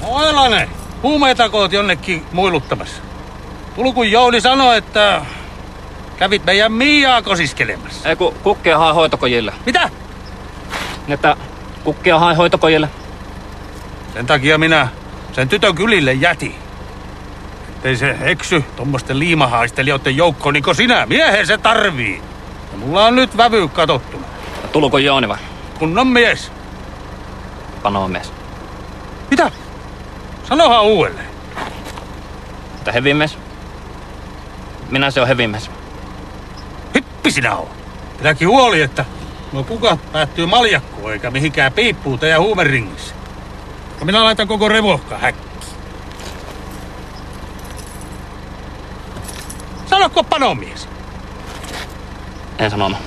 Oilanen, huumeita oot jonnekin muiluttamassa. Tulkun Jouni sanoi, että kävit meidän Miaa kosiskelemassa. Ei kun kukkia hae hoitokojille. Mitä? Että kukkia hae hoitokojille. Sen takia minä sen tytön kylille jätin. Ettei se eksy tommosten liimahaistelijoiden joukkoon niin kuin sinä. Miehen se tarvii. Ja mulla on nyt vävy katottuna. Tulkun Jouni vai? Kunnon mies. Panoo mies. Mitä? Sanohan uudelleen. Että hevimies. Minä se on hevimies. Hippi sinä on. Pidäkin huoli, että nuo kukat päättyy maljakkoon eikä mihinkään piippuu teidän huumeringissä. Ja minä laitan koko revohka häkkiin. Sanokko panomies? En sanonut.